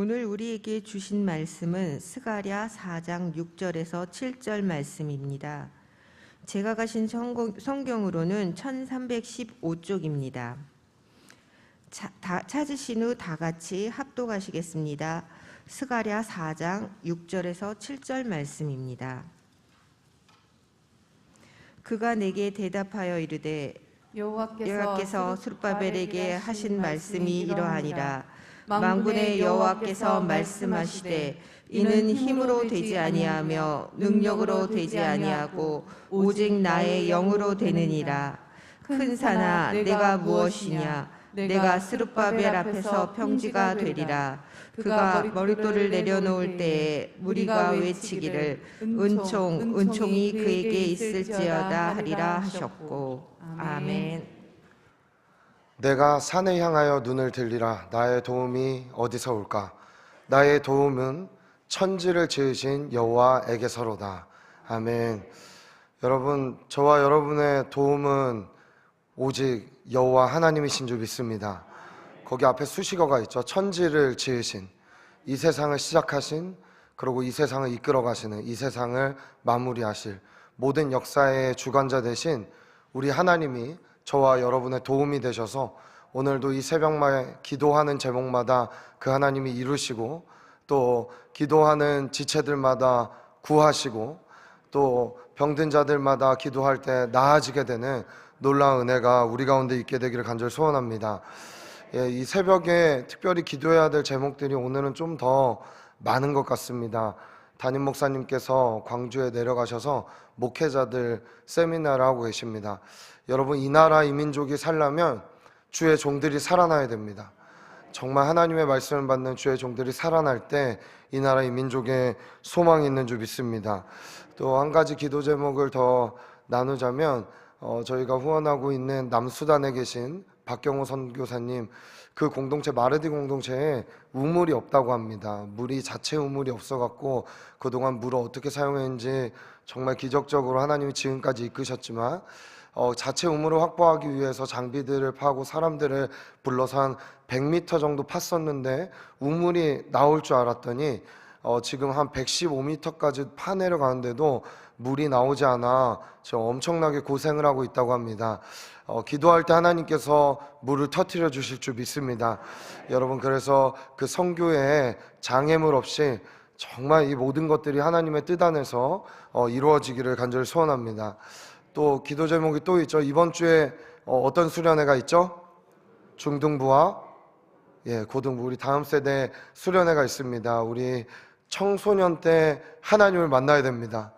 오늘 우리에게 주신 말씀은 스가랴 4장 6절에서 7절 말씀입니다. 제가 가신 성경으로는 1315쪽입니다. 찾으신 후 다 같이 합독하시겠습니다. 스가랴 4장 6절에서 7절 말씀입니다. 그가 내게 대답하여 이르되 여호와께서 스룹바벨에게 하신 말씀이 이러하니라. 만군의 여호와께서 말씀하시되 이는 힘으로 되지 아니하며 능력으로 되지 아니하고 오직 나의 영으로 되느니라. 큰 산아 내가 무엇이냐? 내가 스룹바벨 앞에서 평지가 되리라. 그가 머릿돌을 내려놓을 때에 무리가 외치기를 은총이 그에게 있을지어다 하리라 하셨고. 아멘. 내가 산에 향하여 눈을 들리라. 나의 도움이 어디서 올까? 나의 도움은 천지를 지으신 여호와에게서로다. 아멘. 여러분, 저와 여러분의 도움은 오직 여호와 하나님이신 줄 믿습니다. 거기 앞에 수식어가 있죠. 천지를 지으신, 이 세상을 시작하신, 그리고 이 세상을 이끌어 가시는, 이 세상을 마무리하실 모든 역사의 주관자 되신 우리 하나님이 저와 여러분의 도움이 되셔서 오늘도 이 새벽마에 기도하는 제목마다 그 하나님이 이루시고, 또 기도하는 지체들마다 구하시고, 또 병든 자들마다 기도할 때 나아지게 되는 놀라운 은혜가 우리 가운데 있게 되기를 간절히 소원합니다. 이 새벽에 특별히 기도해야 될 제목들이 오늘은 좀 더 많은 것 같습니다. 담임 목사님께서 광주에 내려가셔서 목회자들 세미나를 하고 계십니다. 여러분, 이 나라 이 민족이 살려면 주의 종들이 살아나야 됩니다. 정말 하나님의 말씀을 받는 주의 종들이 살아날 때 이 나라 이 민족에 소망이 있는 줄 믿습니다. 또 한 가지 기도 제목을 더 나누자면 저희가 후원하고 있는 남수단에 계신 박경호 선교사님, 그 공동체 마르디 공동체에 우물이 없다고 합니다. 물이 자체 우물이 없어갖고 그동안 물을 어떻게 사용했는지 정말 기적적으로 하나님이 지금까지 이끄셨지만 자체 우물을 확보하기 위해서 장비들을 파고 사람들을 불러서 한 100m 정도 팠었는데 우물이 나올 줄 알았더니 지금 한 115m까지 파내려가는데도 물이 나오지 않아 지금 엄청나게 고생을 하고 있다고 합니다. 기도할 때 하나님께서 물을 터뜨려 주실 줄 믿습니다. 여러분, 그래서 그 선교에 장애물 없이 정말 이 모든 것들이 하나님의 뜻 안에서 이루어지기를 간절히 소원합니다. 또 기도 제목이 또 있죠. 이번 주에 어떤 수련회가 있죠? 중등부와 고등부, 우리 다음 세대 수련회가 있습니다. 우리 청소년 때 하나님을 만나야 됩니다.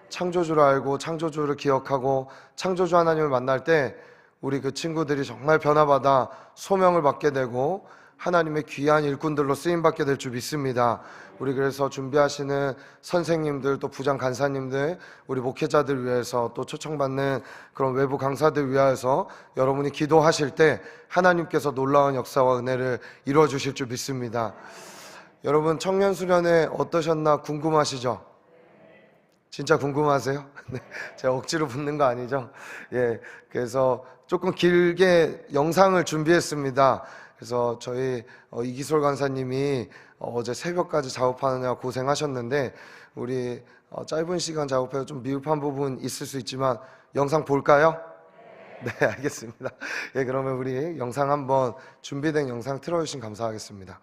창조주를 알고 창조주를 기억하고 창조주 하나님을 만날 때 우리 그 친구들이 정말 변화받아 소명을 받게 되고 하나님의 귀한 일꾼들로 쓰임받게 될 줄 믿습니다. 우리 그래서 준비하시는 선생님들, 또 부장 간사님들, 우리 목회자들 위해서, 또 초청받는 그런 외부 강사들 위하여서 여러분이 기도하실 때 하나님께서 놀라운 역사와 은혜를 이루어 주실 줄 믿습니다. 여러분, 청년 수련회 어떠셨나 궁금하시죠? 진짜 궁금하세요? 제가 억지로 붙는 거 아니죠? 그래서 조금 길게 영상을 준비했습니다. 그래서 저희 이기솔 간사님이 어제 새벽까지 작업하느냐 고생하셨는데, 우리 짧은 시간 작업해서 좀 미흡한 부분 있을 수 있지만 영상 볼까요? 네, 알겠습니다. 그러면 우리 영상 한번, 준비된 영상 틀어주시면 감사하겠습니다.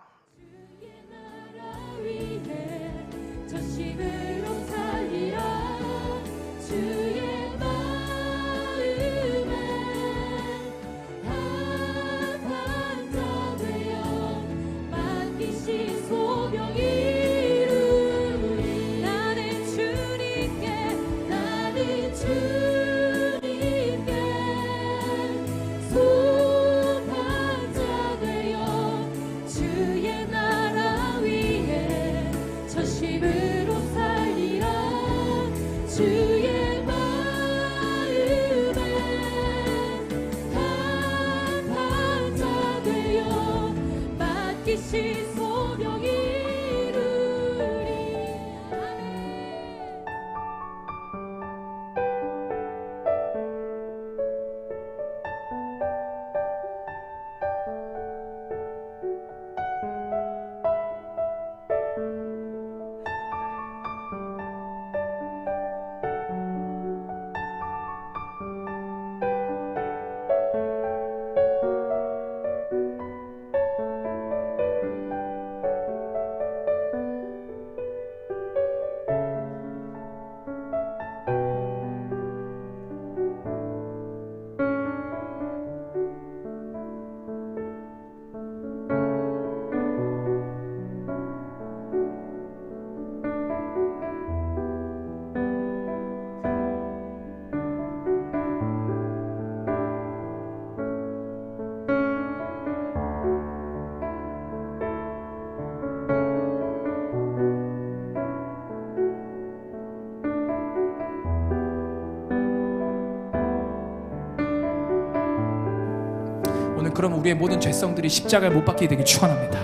그러면 우리의 모든 죄성들이 십자가에 못 박히게 되길 축원합니다.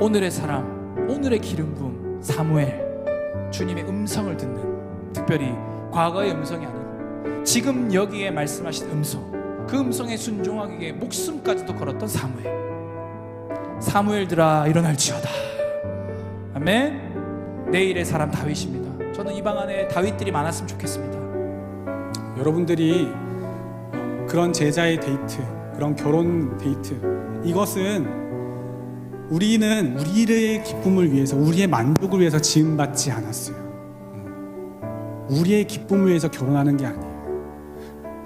오늘의 사람, 오늘의 기름 부음 사무엘, 주님의 음성을 듣는, 특별히 과거의 음성이 아니고 지금 여기에 말씀하신 음성, 그 음성에 순종하기 위해 목숨까지도 걸었던 사무엘. 사무엘들아 일어날지어다. 아멘. 내일의 사람 다윗입니다. 저는 이 방 안에 다윗들이 많았으면 좋겠습니다. 여러분들이 그런 제자의 데이트, 그런 결혼 데이트, 이것은 우리는 우리의 기쁨을 위해서, 우리의 만족을 위해서 지음받지 않았어요. 우리의 기쁨을 위해서 결혼하는 게 아니에요.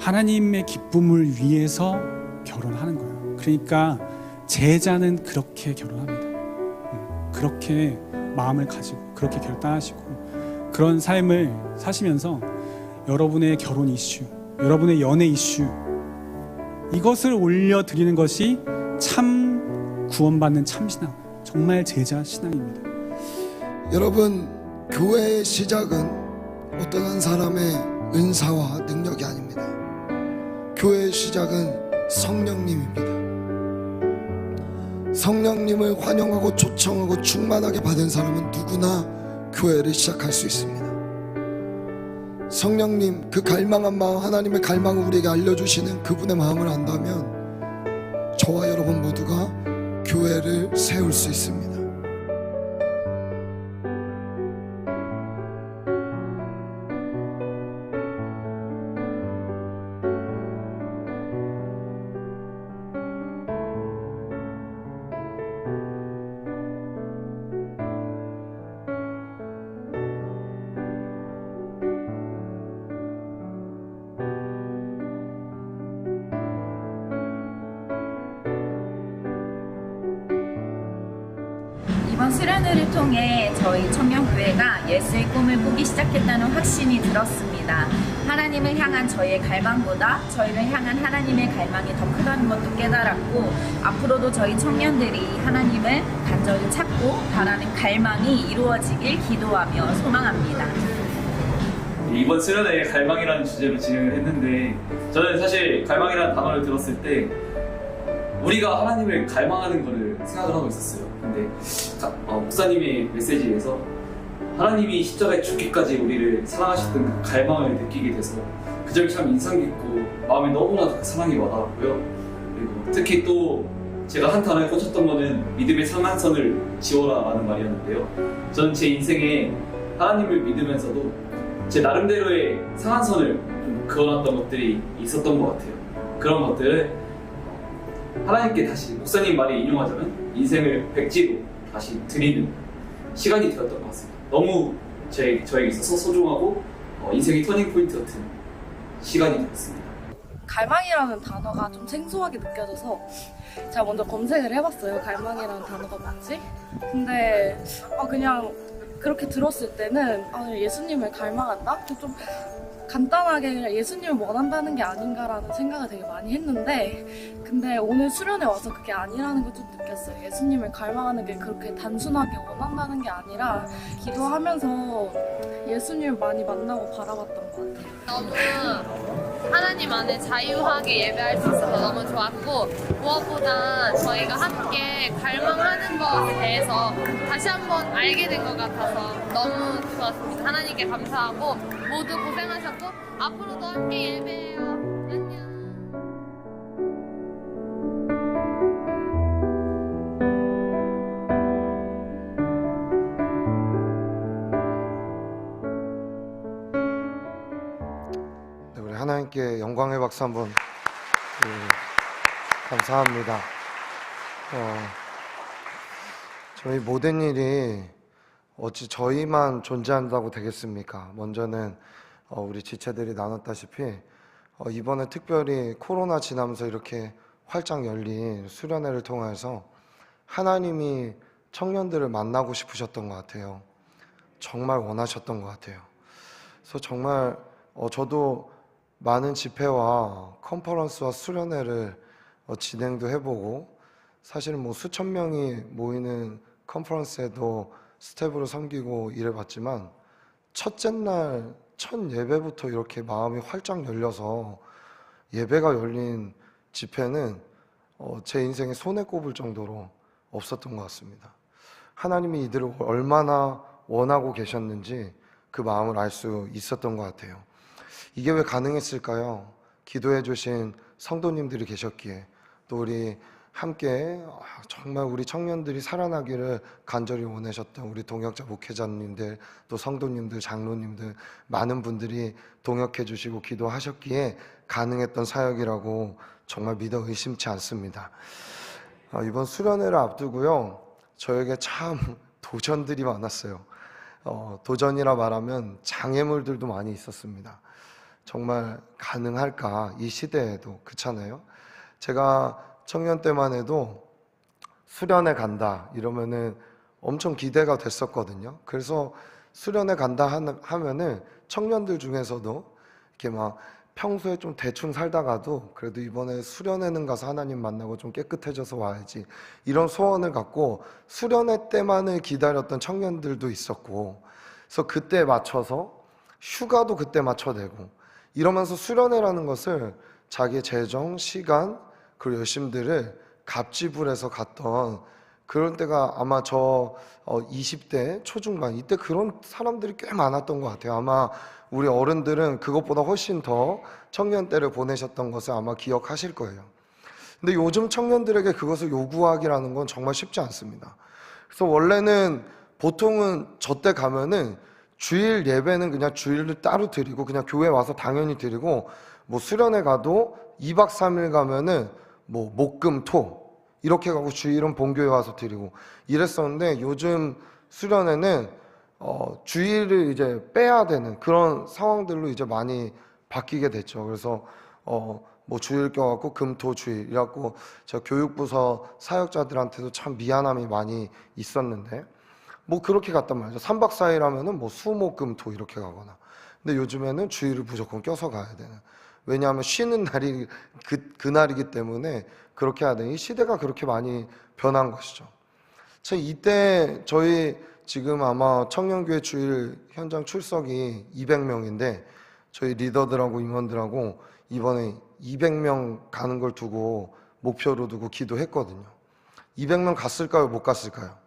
하나님의 기쁨을 위해서 결혼하는 거예요. 그러니까 제자는 그렇게 결혼합니다. 그렇게 마음을 가지고 그렇게 결단하시고 그런 삶을 사시면서 여러분의 결혼 이슈, 여러분의 연애 이슈, 이것을 올려드리는 것이 참 구원받는 참신앙, 정말 제자 신앙입니다. 여러분, 교회의 시작은 어떤 한 사람의 은사와 능력이 아닙니다. 교회의 시작은 성령님입니다. 성령님을 환영하고 초청하고 충만하게 받은 사람은 누구나 교회를 시작할 수 있습니다. 성령님, 그 갈망한 마음, 하나님의 갈망을 우리에게 알려주시는 그분의 마음을 안다면 저와 여러분 모두가 교회를 세울 수 있습니다. 이번 수련회를 통해 저희 청년교회가 예수의 꿈을 꾸기 시작했다는 확신이 들었습니다. 하나님을 향한 저희의 갈망보다 저희를 향한 하나님의 갈망이 더 크다는 것도 깨달았고, 앞으로도 저희 청년들이 하나님을 간절히 찾고 바라는 갈망이 이루어지길 기도하며 소망합니다. 이번 수련회 갈망이라는 주제로 진행을 했는데, 저는 사실 갈망이라는 단어를 들었을 때 우리가 하나님을 갈망하는 것을 생각을 하고 있었어요. 근데 목사님의 메시지에서 하나님이 십자가에 죽기까지 우리를 사랑하셨던 그 갈망을 느끼게 돼서 그 점이 참 인상 깊고 마음에 너무나도 그 사랑이 와닿았고요. 그리고 특히 또 제가 한 단어에 꽂혔던 거는 믿음의 상한선을 지어라 라는 말이었는데요. 저는 제 인생에 하나님을 믿으면서도 제 나름대로의 상한선을 좀 그어놨던 것들이 있었던 것 같아요. 그런 것들을 하나님께 다시, 목사님 말에 인용하자면 인생을 백지로 다시 드리는 시간이 되었던 것 같습니다. 너무 저에게 있어서 소중하고 인생의 터닝포인트 같은 시간이 되었습니다. 갈망이라는 단어가 좀 생소하게 느껴져서 제가 먼저 검색을 해봤어요. 갈망이라는 단어가 뭔지. 근데 그냥 그렇게 들었을 때는 예수님을 갈망한다? 좀 간단하게 그냥 예수님을 원한다는 게 아닌가라는 생각을 되게 많이 했는데, 근데 오늘 수련회 와서 그게 아니라는 걸 좀 느꼈어요. 예수님을 갈망하는 게 그렇게 단순하게 원한다는 게 아니라 기도하면서 예수님을 많이 만나고 바라봤던 것 같아요. 너무 하나님 안에 자유하게 예배할 수 있어서 너무 좋았고, 무엇보다 저희가 함께 갈망하는 것에 대해서 다시 한번 알게 된 것 같아서 너무 좋았습니다. 하나님께 감사하고 모두 고생하셨고 앞으로도 함께 예배해요. 안녕. 네, 우리 하나님께 영광의 박수 한번. 감사합니다. 저희 모든 일이 어찌 저희만 존재한다고 되겠습니까? 먼저는 우리 지체들이 나눴다시피 이번에 특별히 코로나 지나면서 이렇게 활짝 열린 수련회를 통해서 하나님이 청년들을 만나고 싶으셨던 것 같아요. 정말 원하셨던 것 같아요. 그래서 정말 저도 많은 집회와 컨퍼런스와 수련회를 진행도 해보고, 사실은 뭐 수천 명이 모이는 컨퍼런스에도 스텝으로 섬기고 일해봤지만, 첫째 날 첫 예배부터 이렇게 마음이 활짝 열려서 예배가 열린 집회는 제 인생에 손에 꼽을 정도로 없었던 것 같습니다. 하나님이 이들을 얼마나 원하고 계셨는지 그 마음을 알 수 있었던 것 같아요. 이게 왜 가능했을까요? 기도해 주신 성도님들이 계셨기에, 또 우리 함께 정말 우리 청년들이 살아나기를 간절히 원하셨던 우리 동역자 목회자님들, 또 성도님들, 장로님들, 많은 분들이 동역해 주시고 기도하셨기에 가능했던 사역이라고 정말 믿어 의심치 않습니다. 이번 수련회를 앞두고요, 저에게 참 도전들이 많았어요. 도전이라 말하면 장애물들도 많이 있었습니다. 정말 가능할까, 이 시대에도. 그렇잖아요. 제가 청년 때만 해도 수련회 간다 이러면은 엄청 기대가 됐었거든요. 그래서 수련회 간다 하면은 청년들 중에서도 이렇게 막 평소에 좀 대충 살다가도 그래도 이번에 수련회는 가서 하나님 만나고 좀 깨끗해져서 와야지, 이런 소원을 갖고 수련회 때만을 기다렸던 청년들도 있었고, 그래서 그때 맞춰서 휴가도 그때 맞춰내고 이러면서 수련회라는 것을 자기의 재정, 시간, 그리고 열심들을 갑지불해서 갔던 그런 때가 아마 저 20대 초중반 이때 그런 사람들이 꽤 많았던 것 같아요. 아마 우리 어른들은 그것보다 훨씬 더 청년 때를 보내셨던 것을 아마 기억하실 거예요. 근데 요즘 청년들에게 그것을 요구하기라는 건 정말 쉽지 않습니다. 그래서 원래는 보통은 저 때 가면은 주일 예배는 그냥 주일을 따로 드리고 그냥 교회 와서 당연히 드리고, 뭐 수련회 가도 2박 3일 가면은 뭐 목금토 이렇게 가고 주일은 본교회 와서 드리고 이랬었는데, 요즘 수련회는 주일을 이제 빼야 되는 그런 상황들로 이제 많이 바뀌게 됐죠. 그래서 뭐 주일 껴갖고 금토 주일 이래갖고 제가 교육부서 사역자들한테도 참 미안함이 많이 있었는데, 뭐 그렇게 갔단 말이죠. 3박 4일 하면은 뭐 수목금토 이렇게 가거나. 근데 요즘에는 주일을 무조건 껴서 가야 되는, 왜냐하면 쉬는 날이 그날이기 때문에 그렇게 해야 되는, 이 시대가 그렇게 많이 변한 것이죠. 참 이때 저희 지금 아마 청년교회 주일 현장 출석이 200명인데 저희 리더들하고 임원들하고 이번에 200명 가는 걸 두고 목표로 두고 기도했거든요. 200명 갔을까요? 못 갔을까요?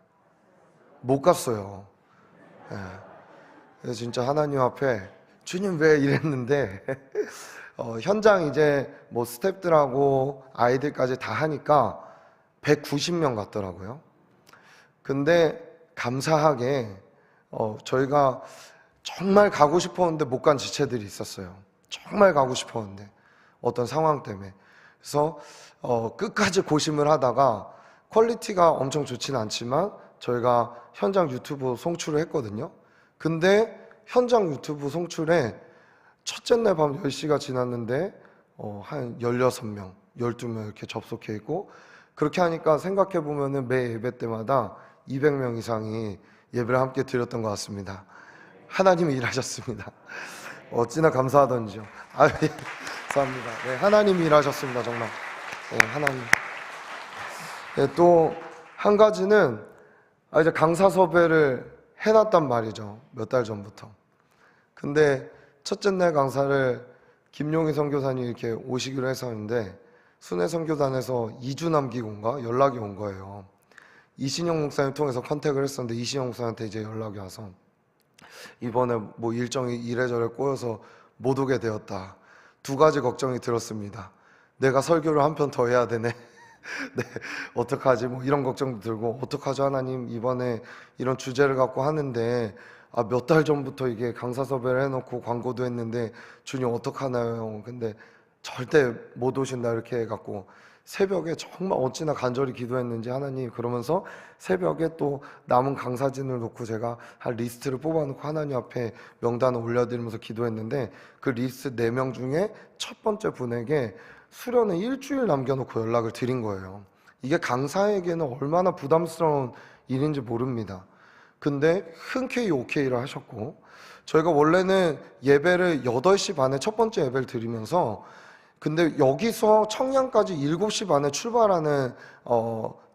못 갔어요. 네. 그래서 진짜 하나님 앞에 주님 왜 이랬는데 현장 이제 뭐 스태프들하고 아이들까지 다 하니까 190명 갔더라고요. 근데 감사하게 저희가 정말 가고 싶었는데 못 간 지체들이 있었어요. 정말 가고 싶었는데 어떤 상황 때문에. 그래서 끝까지 고심을 하다가 퀄리티가 엄청 좋지는 않지만 저희가 현장 유튜브 송출을 했거든요. 근데 현장 유튜브 송출에 첫째 날 밤 10시가 지났는데 한 16명, 12명 이렇게 접속해 있고, 그렇게 하니까 생각해 보면은 매 예배 때마다 200명 이상이 예배를 함께 드렸던 것 같습니다. 하나님이 일하셨습니다. 어찌나 감사하던지요. 예, 감사합니다. 네, 하나님이 일하셨습니다. 정말. 네, 하나님. 네, 또 한 가지는 이제 강사 섭외를 해놨단 말이죠. 몇 달 전부터. 근데 첫째 날 강사를 김용희 선교사님이 이렇게 오시기로 했었는데 순회 선교단에서 2주 남기고인가 연락이 온 거예요. 이신영 목사님 통해서 컨택을 했었는데 이신영 목사한테 이제 연락이 와서 이번에 뭐 일정이 이래저래 꼬여서 못 오게 되었다. 두 가지 걱정이 들었습니다. 내가 설교를 한 편 더 해야 되네. 네, 어떡하지? 뭐 이런 걱정도 들고, 어떡하죠 하나님, 이번에 이런 주제를 갖고 하는데 몇 달 전부터 이게 강사 섭외를 해놓고 광고도 했는데 주님 어떡하나요? 근데 절대 못 오신다 이렇게 해갖고 새벽에 정말 어찌나 간절히 기도했는지 하나님, 그러면서 새벽에 또 남은 강사진을 놓고 제가 한 리스트를 뽑아놓고 하나님 앞에 명단을 올려드리면서 기도했는데 그 리스트 4명 중에 첫 번째 분에게 수련회 일주일 남겨놓고 연락을 드린 거예요. 이게 강사에게는 얼마나 부담스러운 일인지 모릅니다. 근데 흔쾌히 오케이를 하셨고, 저희가 원래는 예배를 8시 반에 첫 번째 예배를 드리면서, 근데 여기서 청량까지 7시 반에 출발하는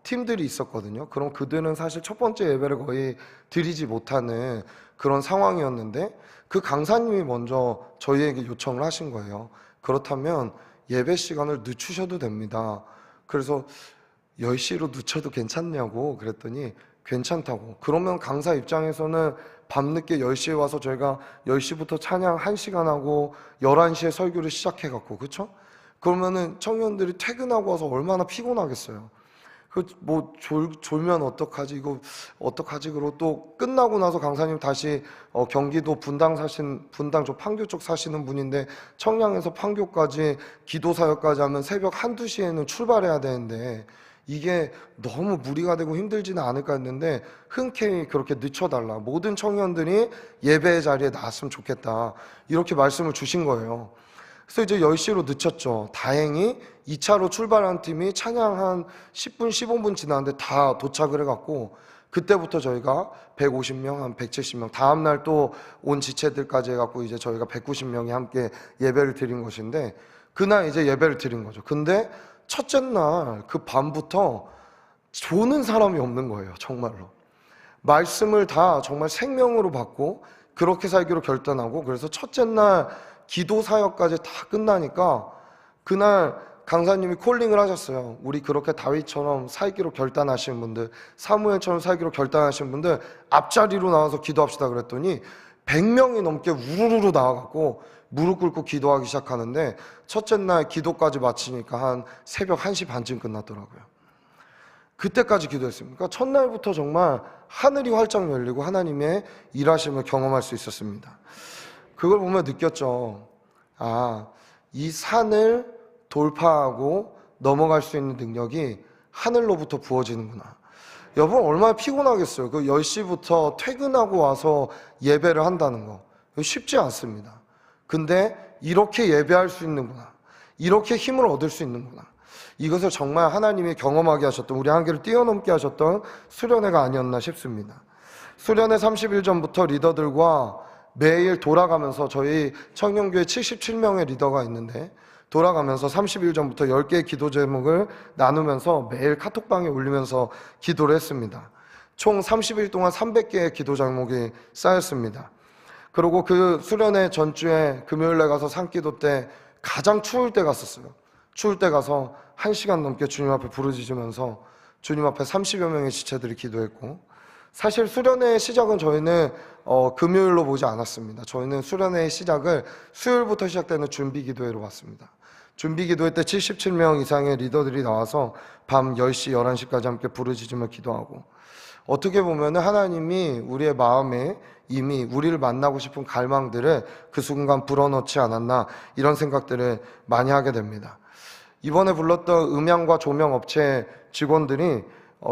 팀들이 있었거든요. 그럼 그들은 사실 첫 번째 예배를 거의 드리지 못하는 그런 상황이었는데 그 강사님이 먼저 저희에게 요청을 하신 거예요. 그렇다면 예배 시간을 늦추셔도 됩니다. 그래서 10시로 늦춰도 괜찮냐고 그랬더니 괜찮다고. 그러면 강사 입장에서는 밤늦게 10시에 와서 저희가 10시부터 찬양 1시간 하고 11시에 설교를 시작해갖고, 그쵸? 그러면은 청년들이 퇴근하고 와서 얼마나 피곤하겠어요. 졸면 어떡하지? 이거 어떡하지? 그리고 또 끝나고 나서 강사님 다시 경기도 분당 저 판교 쪽 사시는 분인데 청량에서 판교까지 기도 사역까지 하면 새벽 1-2시에는 출발해야 되는데 이게 너무 무리가 되고 힘들지는 않을까 했는데 흔쾌히 그렇게 늦춰달라. 모든 청년들이 예배의 자리에 나왔으면 좋겠다. 이렇게 말씀을 주신 거예요. 그래서 이제 10시로 늦췄죠. 다행히 2차로 출발한 팀이 찬양 한 10분, 15분 지났는데 다 도착을 해갖고 그때부터 저희가 150명, 한 170명, 다음날 또 온 지체들까지 해갖고 이제 저희가 190명이 함께 예배를 드린 것인데 그날 이제 예배를 드린 거죠. 근데 첫째 날 그 밤부터 조는 사람이 없는 거예요. 정말로. 말씀을 다 정말 생명으로 받고 그렇게 살기로 결단하고, 그래서 첫째 날 기도 사역까지 다 끝나니까 그날 강사님이 콜링을 하셨어요. 우리 그렇게 다윗처럼 살기로 결단하신 분들, 사무엘처럼 살기로 결단하신 분들 앞자리로 나와서 기도합시다 그랬더니 100명이 넘게 우르르 나와갖고 무릎 꿇고 기도하기 시작하는데 첫째 날 기도까지 마치니까 한 새벽 1시 반쯤 끝났더라고요. 그때까지 기도했습니다. 그러니까 첫날부터 정말 하늘이 활짝 열리고 하나님의 일하심을 경험할 수 있었습니다. 그걸 보면 느꼈죠. 아, 이 산을 돌파하고 넘어갈 수 있는 능력이 하늘로부터 부어지는구나. 여러분 얼마나 피곤하겠어요. 그 10시부터 퇴근하고 와서 예배를 한다는 거 쉽지 않습니다. 근데 이렇게 예배할 수 있는구나, 이렇게 힘을 얻을 수 있는구나, 이것을 정말 하나님이 경험하게 하셨던, 우리 한계를 뛰어넘게 하셨던 수련회가 아니었나 싶습니다. 수련회 30일 전부터 리더들과 매일 돌아가면서, 저희 청년교회 77명의 리더가 있는데 돌아가면서 30일 전부터 10개의 기도 제목을 나누면서 매일 카톡방에 올리면서 기도를 했습니다. 총 30일 동안 300개의 기도 제목이 쌓였습니다. 그리고 그 수련회 전주에 금요일에 가서 산기도 때 가장 추울 때 갔었어요. 추울 때 가서 1시간 넘게 주님 앞에 부르짖으면서 주님 앞에 30여 명의 지체들이 기도했고, 사실 수련회의 시작은 저희는 금요일로 보지 않았습니다. 저희는 수련회의 시작을 수요일부터 시작되는 준비기도회로 봤습니다. 준비기도회 때 77명 이상의 리더들이 나와서 밤 10시, 11시까지 함께 부르짖으며 기도하고, 어떻게 보면 하나님이 우리의 마음에 이미 우리를 만나고 싶은 갈망들을 그 순간 불어넣지 않았나, 이런 생각들을 많이 하게 됩니다. 이번에 불렀던 음향과 조명 업체 직원들이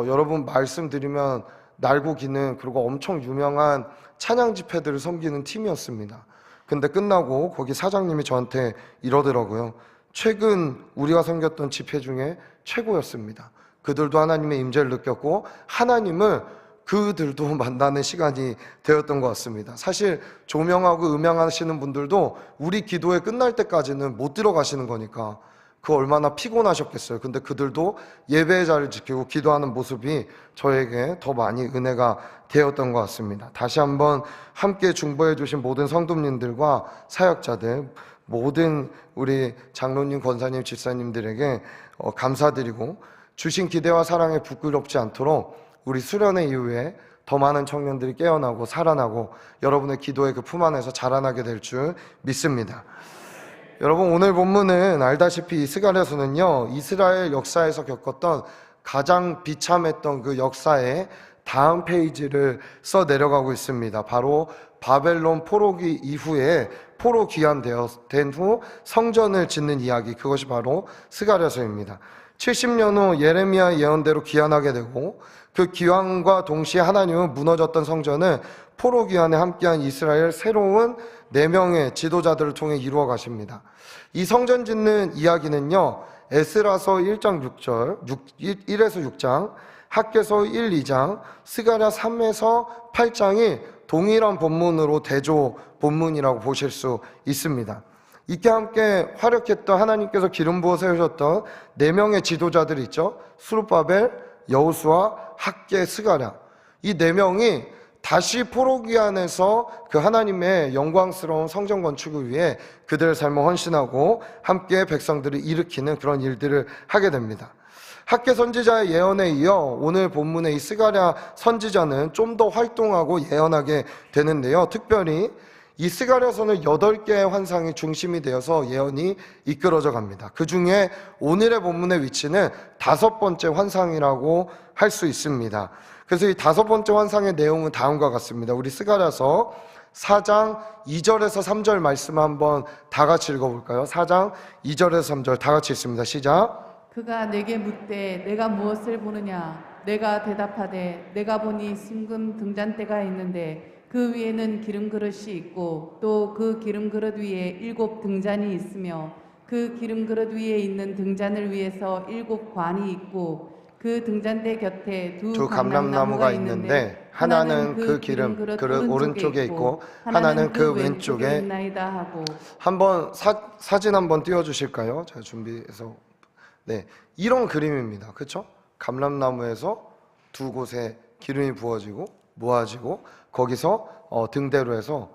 여러분 말씀드리면 날고 기는, 그리고 엄청 유명한 찬양 집회들을 섬기는 팀이었습니다. 근데 끝나고 거기 사장님이 저한테 이러더라고요. 최근 우리가 섬겼던 집회 중에 최고였습니다. 그들도 하나님의 임재를 느꼈고 하나님을 그들도 만나는 시간이 되었던 것 같습니다. 사실 조명하고 음향하시는 분들도 우리 기도회 끝날 때까지는 못 들어가시는 거니까 그 얼마나 피곤하셨겠어요. 근데 그들도 예배의 자리를 지키고 기도하는 모습이 저에게 더 많이 은혜가 되었던 것 같습니다. 다시 한번 함께 중보해 주신 모든 성도님들과 사역자들, 모든 우리 장로님, 권사님, 집사님들에게 감사드리고, 주신 기대와 사랑에 부끄럽지 않도록 우리 수련회 이후에 더 많은 청년들이 깨어나고 살아나고 여러분의 기도의 그 품 안에서 자라나게 될 줄 믿습니다. 여러분, 오늘 본문은 알다시피 스가랴서는요, 이스라엘 역사에서 겪었던 가장 비참했던 그 역사의 다음 페이지를 써 내려가고 있습니다. 바로 바벨론 포로기 이후에 포로 귀환된 후 성전을 짓는 이야기, 그것이 바로 스가랴서입니다. 70년 후 예레미야 예언대로 귀환하게 되고, 그 귀환과 동시에 하나님은 무너졌던 성전을 포로 귀환에 함께한 이스라엘 새로운 4명의 지도자들을 통해 이루어 가십니다. 이 성전 짓는 이야기는요, 에스라서 1장 6절, 1에서 6장, 학개서 1, 2장, 스가랴 3에서 8장이 동일한 본문으로 대조 본문이라고 보실 수 있습니다. 이때 함께 활약했던, 하나님께서 기름 부어 세우셨던 4명의 지도자들이 있죠. 스룹바벨, 여호수아, 학개, 스가랴. 이 4명이 다시 포로 귀환에서 그 하나님의 영광스러운 성전 건축을 위해 그들의 삶을 헌신하고 함께 백성들을 일으키는 그런 일들을 하게 됩니다. 학개 선지자의 예언에 이어 오늘 본문의 이 스가랴 선지자는 좀 더 활동하고 예언하게 되는데요. 특별히 이 스가랴서는 8개의 환상이 중심이 되어서 예언이 이끌어져 갑니다. 그 중에 오늘의 본문의 위치는 5번째 환상이라고 할 수 있습니다. 그래서 이 5번째 환상의 내용은 다음과 같습니다. 우리 스가랴서 4장 2절에서 3절 말씀 한번 다 같이 읽어볼까요? 4장 2절에서 3절 다 같이 읽습니다. 시작. 그가 내게 묻되 내가 무엇을 보느냐? 내가 대답하되 내가 보니 순금 등잔대가 있는데 그 위에는 기름 그릇이 있고 또 그 기름 그릇 위에 7 등잔이 있으며 그 기름 그릇 위에 있는 등잔을 위해서 7 관이 있고 그 등잔대 곁에 두 감람나무가 있는데 하나는 그 기름 그릇 오른쪽에 있고 하나는 그 왼쪽에 있나이다 하고. 한번 사진 한번 띄워주실까요? 제가 준비해서. 네, 이런 그림입니다. 그렇죠? 감람나무에서 두 곳에 기름이 부어지고 모아지고 거기서 등대로 해서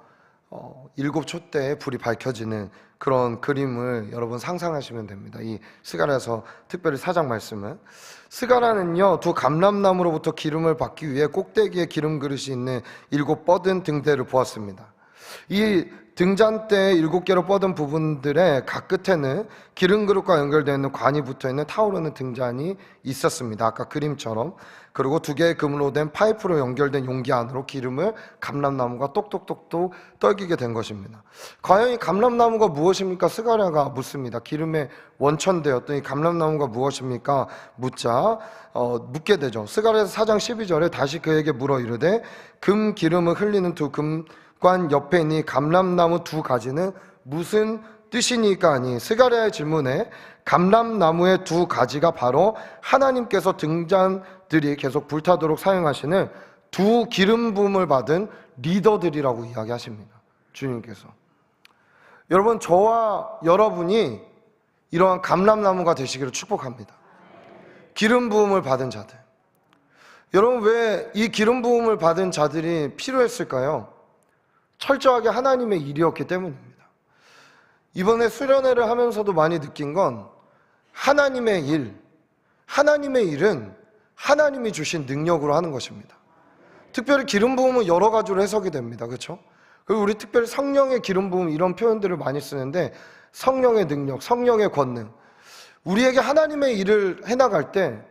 7 촛대에 불이 밝혀지는 그런 그림을 여러분 상상하시면 됩니다. 이 스가랴서 특별히 4장 말씀은 스가랴는요, 두 감람나무로부터 기름을 받기 위해 꼭대기에 기름 그릇이 있는 7 뻗은 등대를 보았습니다. 이 등잔대 7개로 뻗은 부분들의 각 끝에는 기름 그릇과 연결되어 있는 관이 붙어 있는 타오르는 등잔이 있었습니다. 아까 그림처럼. 그리고 2개의 금으로 된 파이프로 연결된 용기 안으로 기름을 감람나무가 똑똑똑똑 떨기게 된 것입니다. 과연 이 감람나무가 무엇입니까? 스가랴가 묻습니다. 기름의 원천되었던 이 감람나무가 무엇입니까? 묻게 되죠. 스가랴서 4장 12절에 다시 그에게 물어 이르되 금 기름을 흘리는 두 금관 옆에 있는 이 감람나무 2가지는 무슨 뜻이니까 하니 스가랴의 질문에 감람나무의 2가지가 바로 하나님께서 등잔들이 계속 불타도록 사용하시는 두 기름 부음을 받은 리더들이라고 이야기하십니다. 주님께서. 여러분, 저와 여러분이 이러한 감람나무가 되시기를 축복합니다. 기름 부음을 받은 자들. 여러분, 왜 이 기름 부음을 받은 자들이 필요했을까요? 철저하게 하나님의 일이었기 때문입니다. 이번에 수련회를 하면서도 많이 느낀 건 하나님의 일은 하나님이 주신 능력으로 하는 것입니다. 특별히 기름 부음은 여러 가지로 해석이 됩니다. 그렇죠? 그리고 우리 특별히 성령의 기름 부음 이런 표현들을 많이 쓰는데 성령의 능력, 성령의 권능, 우리에게 하나님의 일을 해나갈 때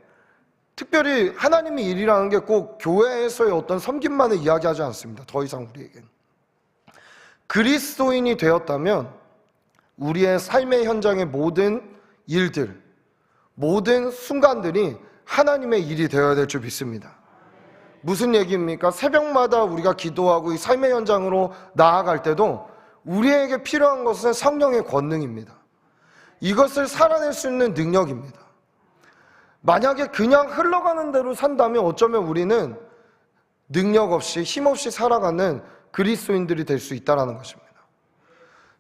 특별히 하나님의 일이라는 게 꼭 교회에서의 어떤 섬김만을 이야기하지 않습니다. 더 이상 우리에겐 그리스도인이 되었다면 우리의 삶의 현장의 모든 일들, 모든 순간들이 하나님의 일이 되어야 될 줄 믿습니다. 무슨 얘기입니까? 새벽마다 우리가 기도하고 이 삶의 현장으로 나아갈 때도 우리에게 필요한 것은 성령의 권능입니다. 이것을 살아낼 수 있는 능력입니다. 만약에 그냥 흘러가는 대로 산다면 어쩌면 우리는 능력 없이 힘없이 살아가는 그리스도인들이 될 수 있다는 것입니다.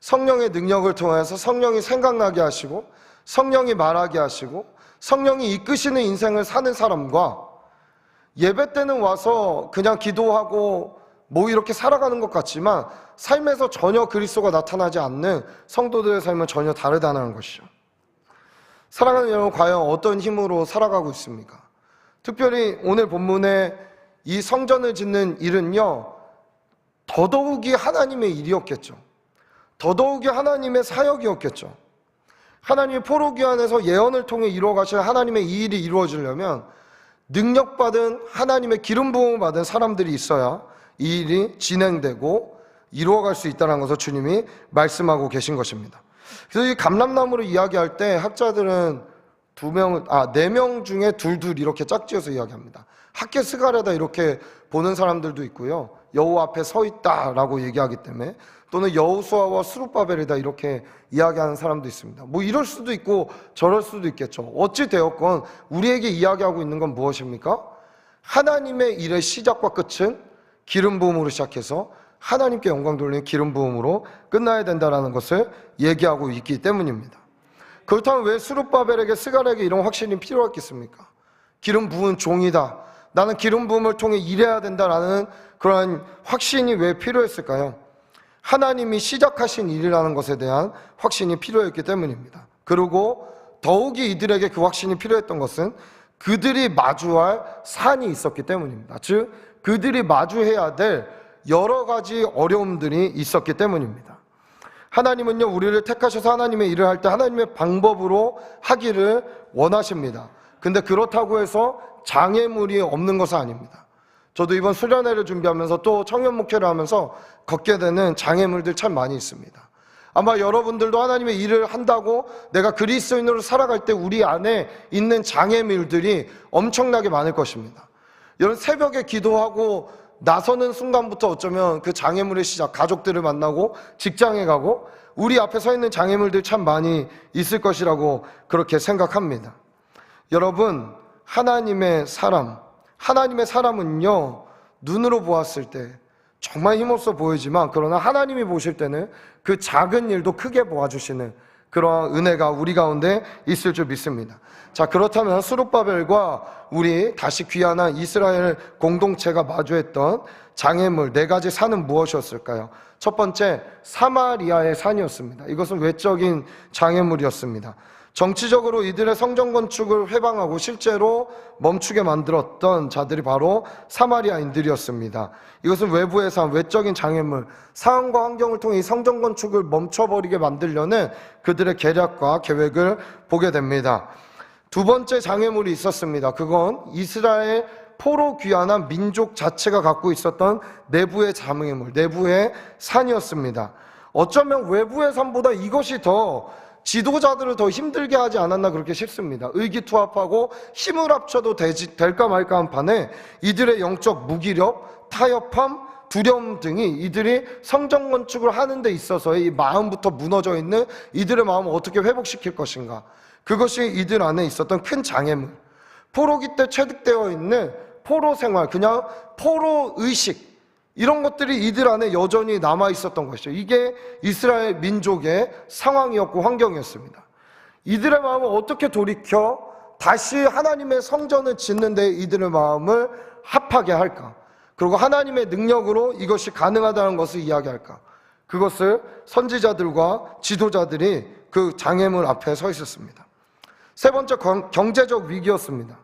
성령의 능력을 통해서 성령이 생각나게 하시고 성령이 말하게 하시고 성령이 이끄시는 인생을 사는 사람과 예배 때는 와서 그냥 기도하고 뭐 이렇게 살아가는 것 같지만 삶에서 전혀 그리스도가 나타나지 않는 성도들의 삶은 전혀 다르다는 것이죠. 사랑하는 여러분, 과연 어떤 힘으로 살아가고 있습니까? 특별히 오늘 본문에 이 성전을 짓는 일은요, 더더욱이 하나님의 일이었겠죠. 더더욱이 하나님의 사역이었겠죠. 하나님이 포로기 안에서 예언을 통해 이루어가신 하나님의 이 일이 이루어지려면 능력받은 하나님의 기름 부음을 받은 사람들이 있어야 이 일이 진행되고 이루어갈 수 있다는 것을 주님이 말씀하고 계신 것입니다. 그래서 이 감람나무를 이야기할 때 학자들은 4명 중에 둘 이렇게 짝지어서 이야기합니다. 학개 스가랴다 이렇게 보는 사람들도 있고요, 여호와 앞에 서 있다라고 얘기하기 때문에, 또는 여호수아와 스룹바벨이다 이렇게 이야기하는 사람도 있습니다. 뭐 이럴 수도 있고 저럴 수도 있겠죠. 어찌 되었건 우리에게 이야기하고 있는 건 무엇입니까? 하나님의 일의 시작과 끝은 기름 부음으로 시작해서 하나님께 영광 돌리는 기름 부음으로 끝나야 된다는 것을 얘기하고 있기 때문입니다. 그렇다면 왜 스룹바벨에게 스가랴에게 이런 확신이 필요했겠습니까? 기름 부은 종이다, 나는 기름 부음을 통해 일해야 된다라는 그러한 확신이 왜 필요했을까요? 하나님이 시작하신 일이라는 것에 대한 확신이 필요했기 때문입니다. 그리고 더욱이 이들에게 그 확신이 필요했던 것은 그들이 마주할 산이 있었기 때문입니다. 즉 그들이 마주해야 될 여러 가지 어려움들이 있었기 때문입니다. 하나님은요, 우리를 택하셔서 하나님의 일을 할 때 하나님의 방법으로 하기를 원하십니다. 근데 그렇다고 해서 장애물이 없는 것은 아닙니다. 저도 이번 수련회를 준비하면서 또 청년 목회를 하면서 겪게 되는 장애물들 참 많이 있습니다. 아마 여러분들도 하나님의 일을 한다고 내가 그리스도인으로 살아갈 때 우리 안에 있는 장애물들이 엄청나게 많을 것입니다. 여러분, 새벽에 기도하고 나서는 순간부터 어쩌면 그 장애물의 시작, 가족들을 만나고 직장에 가고 우리 앞에 서 있는 장애물들 참 많이 있을 것이라고 그렇게 생각합니다. 여러분, 하나님의 사람은요, 눈으로 보았을 때 정말 힘없어 보이지만, 그러나 하나님이 보실 때는 그 작은 일도 크게 보아주시는 그러한 은혜가 우리 가운데 있을 줄 믿습니다. 자, 그렇다면 스룹바벨과 우리 다시 귀환한 이스라엘 공동체가 마주했던 장애물 4가지 산은 무엇이었을까요? 첫 번째, 사마리아의 산이었습니다. 이것은 외적인 장애물이었습니다. 정치적으로 이들의 성전 건축을 회방하고 실제로 멈추게 만들었던 자들이 바로 사마리아인들이었습니다. 이것은 외부의 산, 외적인 장애물, 상황과 환경을 통해 이 성전 건축을 멈춰버리게 만들려는 그들의 계략과 계획을 보게 됩니다. 두 번째 장애물이 있었습니다. 그건 이스라엘 포로 귀환한 민족 자체가 갖고 있었던 내부의 장애물, 내부의 산이었습니다. 어쩌면 외부의 산보다 이것이 더 지도자들을 더 힘들게 하지 않았나 그렇게 싶습니다. 의기투합하고 힘을 합쳐도 될까 말까 한 판에 이들의 영적 무기력, 타협함, 두려움 등이 이들이 성전 건축을 하는 데 있어서의 이 마음부터 무너져 있는 이들의 마음을 어떻게 회복시킬 것인가, 그것이 이들 안에 있었던 큰 장애물. 포로기 때 체득되어 있는 포로 생활, 그냥 포로 의식, 이런 것들이 이들 안에 여전히 남아 있었던 것이죠. 이게 이스라엘 민족의 상황이었고 환경이었습니다. 이들의 마음을 어떻게 돌이켜 다시 하나님의 성전을 짓는 데 이들의 마음을 합하게 할까? 그리고 하나님의 능력으로 이것이 가능하다는 것을 이야기할까? 그것을 선지자들과 지도자들이 그 장애물 앞에 서 있었습니다. 세 번째, 경제적 위기였습니다.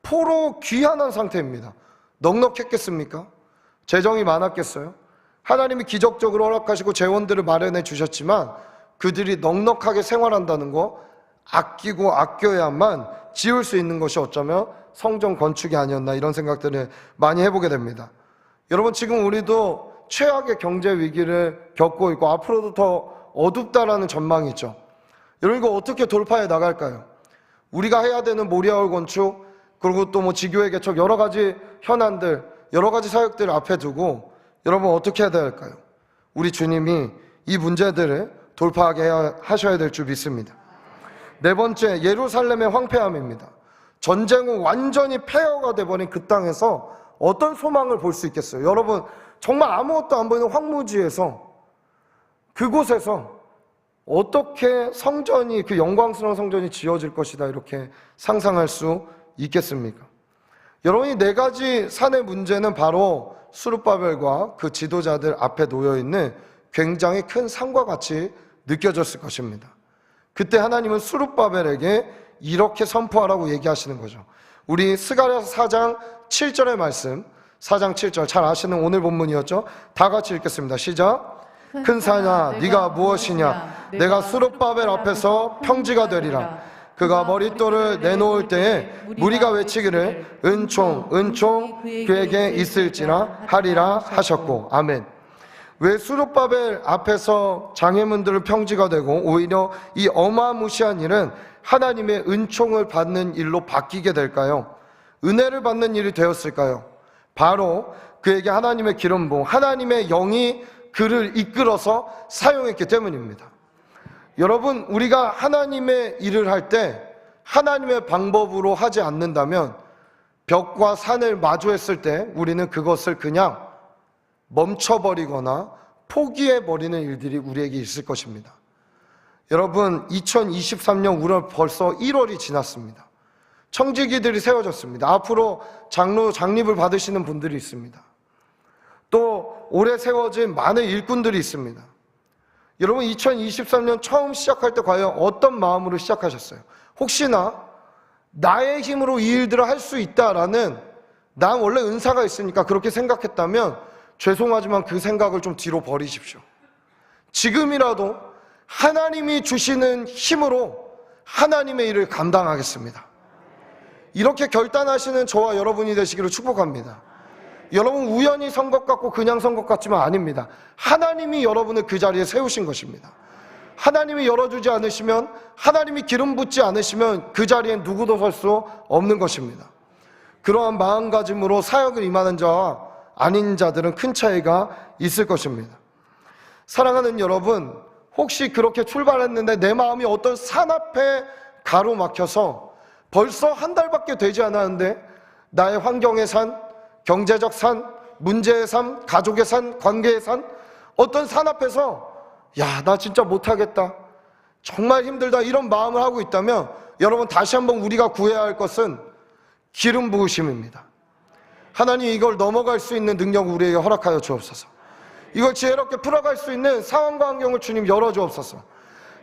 포로 귀환한 상태입니다. 넉넉했겠습니까? 재정이 많았겠어요? 하나님이 기적적으로 허락하시고 재원들을 마련해 주셨지만 그들이 넉넉하게 생활한다는 거, 아끼고 아껴야만 지을 수 있는 것이 어쩌면 성전 건축이 아니었나, 이런 생각들을 많이 해보게 됩니다. 여러분, 지금 우리도 최악의 경제 위기를 겪고 있고 앞으로도 더 어둡다라는 전망이 있죠. 여러분, 이거 어떻게 돌파해 나갈까요? 우리가 해야 되는 모리아울 건축, 그리고 또 지교회 개척, 여러 가지 현안들, 여러 가지 사역들을 앞에 두고 여러분 어떻게 해야 될까요? 우리 주님이 이 문제들을 돌파하게 하셔야 될 줄 믿습니다. 네 번째, 예루살렘의 황폐함입니다. 전쟁 후 완전히 폐허가 돼버린 그 땅에서 어떤 소망을 볼 수 있겠어요? 여러분, 정말 아무것도 안 보이는 황무지에서, 그곳에서 어떻게 성전이, 그 영광스러운 성전이 지어질 것이다 이렇게 상상할 수 있겠습니까? 여러분이 4가지 산의 문제는 바로 스룹바벨과 그 지도자들 앞에 놓여있는 굉장히 큰 산과 같이 느껴졌을 것입니다. 그때 하나님은 스룹바벨에게 이렇게 선포하라고 얘기하시는 거죠. 우리 스가랴서 4장 7절의 말씀, 4장 7절 잘 아시는 오늘 본문이었죠. 다 같이 읽겠습니다. 시작. 큰 산아, 네가 무엇이냐? 내가 스룹바벨 앞에서 평지가 되리라. 그가 머릿돌을 내놓을 때에 무리가 외치기를 은총 은총 그에게 있을지라 하리라 하셨고. 아멘. 왜 스룹바벨 앞에서 장애물들을 평지가 되고 오히려 이 어마무시한 일은 하나님의 은총을 받는 일로 바뀌게 될까요? 은혜를 받는 일이 되었을까요? 바로 그에게 하나님의 기름 부음, 하나님의 영이 그를 이끌어서 사용했기 때문입니다. 여러분, 우리가 하나님의 일을 할 때 하나님의 방법으로 하지 않는다면 벽과 산을 마주했을 때 우리는 그것을 그냥 멈춰버리거나 포기해버리는 일들이 우리에게 있을 것입니다. 여러분, 2023년 우리 벌써 1월이 지났습니다. 청지기들이 세워졌습니다. 앞으로 장립을 받으시는 분들이 있습니다. 또 올해 세워진 많은 일꾼들이 있습니다. 여러분, 2023년 처음 시작할 때 과연 어떤 마음으로 시작하셨어요? 혹시나 나의 힘으로 이 일들을 할 수 있다라는, 난 원래 은사가 있으니까 그렇게 생각했다면 죄송하지만 그 생각을 좀 뒤로 버리십시오. 지금이라도 하나님이 주시는 힘으로 하나님의 일을 감당하겠습니다. 이렇게 결단하시는 저와 여러분이 되시기를 축복합니다. 여러분 우연히 선 것 같고 그냥 선 것 같지만 아닙니다. 하나님이 여러분을 그 자리에 세우신 것입니다. 하나님이 열어주지 않으시면, 하나님이 기름 붓지 않으시면 그 자리엔 누구도 설 수 없는 것입니다. 그러한 마음가짐으로 사역을 임하는 자와 아닌 자들은 큰 차이가 있을 것입니다. 사랑하는 여러분, 혹시 그렇게 출발했는데 내 마음이 어떤 산 앞에 가로막혀서 벌써 한 달밖에 되지 않았는데 나의 환경의 산, 경제적 산, 문제의 산, 가족의 산, 관계의 산, 어떤 산 앞에서 야, 나 진짜 못하겠다, 정말 힘들다, 이런 마음을 하고 있다면 여러분 다시 한번 우리가 구해야 할 것은 기름 부으심입니다. 하나님 이걸 넘어갈 수 있는 능력 우리에게 허락하여 주옵소서. 이걸 지혜롭게 풀어갈 수 있는 상황과 환경을 주님 열어주옵소서.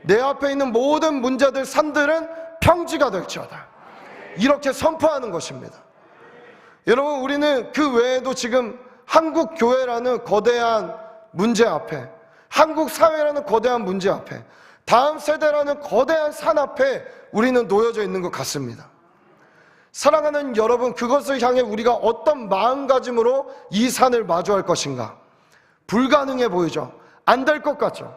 내 앞에 있는 모든 문제들, 산들은 평지가 될지어다, 이렇게 선포하는 것입니다. 여러분 우리는 그 외에도 지금 한국 교회라는 거대한 문제 앞에, 한국 사회라는 거대한 문제 앞에, 다음 세대라는 거대한 산 앞에 우리는 놓여져 있는 것 같습니다. 사랑하는 여러분, 그것을 향해 우리가 어떤 마음가짐으로 이 산을 마주할 것인가? 불가능해 보이죠? 안 될 것 같죠?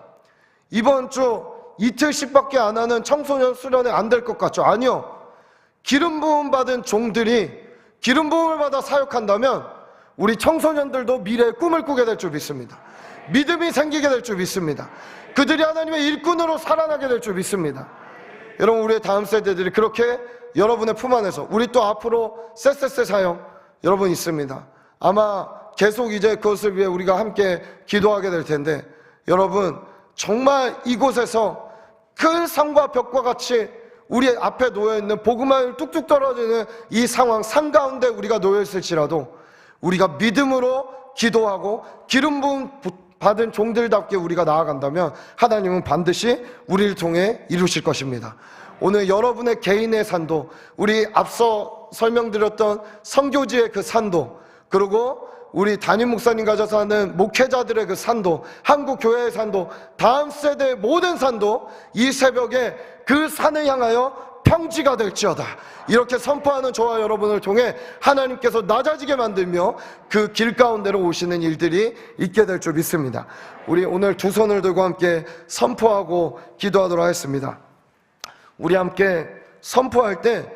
이번 주 이틀씩밖에 안 하는 청소년 수련회 안 될 것 같죠? 아니요. 기름 부음 받은 종들이 기름 부음을 받아 사역한다면 우리 청소년들도 미래의 꿈을 꾸게 될 줄 믿습니다. 믿음이 생기게 될 줄 믿습니다. 그들이 하나님의 일꾼으로 살아나게 될 줄 믿습니다. 여러분 우리의 다음 세대들이 그렇게 여러분의 품 안에서, 우리 또 앞으로 쎄쎄쎄 사역 여러분 있습니다. 아마 계속 이제 그것을 위해 우리가 함께 기도하게 될 텐데, 여러분 정말 이곳에서 큰 산과 벽과 같이 우리 앞에 놓여있는 복음을 뚝뚝 떨어지는 이 상황, 산 가운데 우리가 놓여있을지라도 우리가 믿음으로 기도하고 기름 부음 받은 종들답게 우리가 나아간다면 하나님은 반드시 우리를 통해 이루실 것입니다. 오늘 여러분의 개인의 산도, 우리 앞서 설명드렸던 선교지의 그 산도, 그리고 우리 담임 목사님 가져서 하는 목회자들의 그 산도, 한국 교회의 산도, 다음 세대의 모든 산도 이 새벽에 그 산을 향하여 평지가 될지어다, 이렇게 선포하는 저와 여러분을 통해 하나님께서 낮아지게 만들며 그 길 가운데로 오시는 일들이 있게 될 줄 믿습니다. 우리 오늘 두 손을 들고 함께 선포하고 기도하도록 하겠습니다. 우리 함께 선포할 때,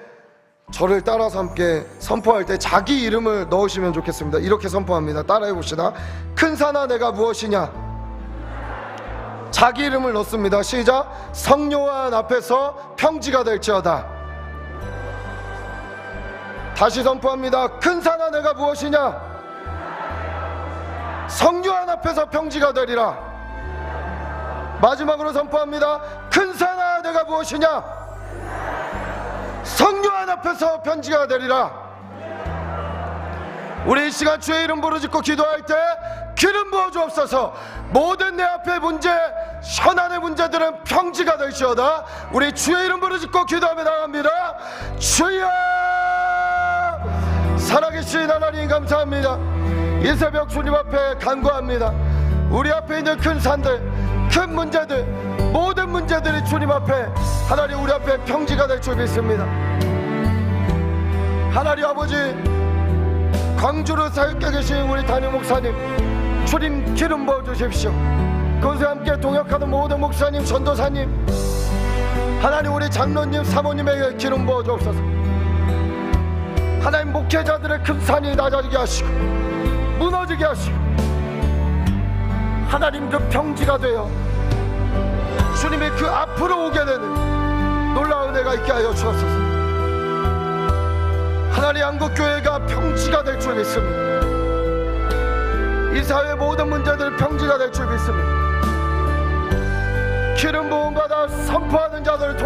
저를 따라서 함께 선포할 때 자기 이름을 넣으시면 좋겠습니다. 이렇게 선포합니다. 따라해 봅시다. 큰 산아 내가 무엇이냐? 자기 이름을 넣습니다. 시작. 성요한 앞에서 평지가 될지어다. 다시 선포합니다. 큰 산아 내가 무엇이냐? 성요한 앞에서 평지가 되리라. 마지막으로 선포합니다. 큰 산아 내가 무엇이냐? 성요한 앞에서 평지가 되리라. 우리 이 시간 주의 이름 부르짖고 기도할 때 기름 부어 주옵소서. 모든 내 앞의 문제, 현안의 문제들은 평지가 될지어다. 우리 주의 이름 부르짖고 기도하며 나갑니다. 주여, 살아계신 하나님 감사합니다. 이 새벽 주님 앞에 간구합니다. 우리 앞에 있는 큰 산들, 큰 문제들, 모든 문제들이 주님 앞에, 하나님 우리 앞에 평지가 될 줄 믿습니다. 하나님 아버지, 광주로 사역해 계신 우리 담임 목사님, 주님 기름 부어 주십시오. 그것에 함께 동역하는 모든 목사님, 전도사님, 하나님 우리 장로님, 사모님에게 기름 부어 주옵소서. 하나님 목회자들의 큰 산이 낮아지게 하시고 무너지게 하시고, 하나님 그 평지가 되어 주님이 그 앞으로 오게 되는 놀라운 은혜가 있게 하여 주옵소서. 하나님 한국교회가 평지가 될 줄 믿습니다. 이 사회의 모든 문제들 평지가 될 줄 믿습니다. 기름 부음 받아 선포하는 자들을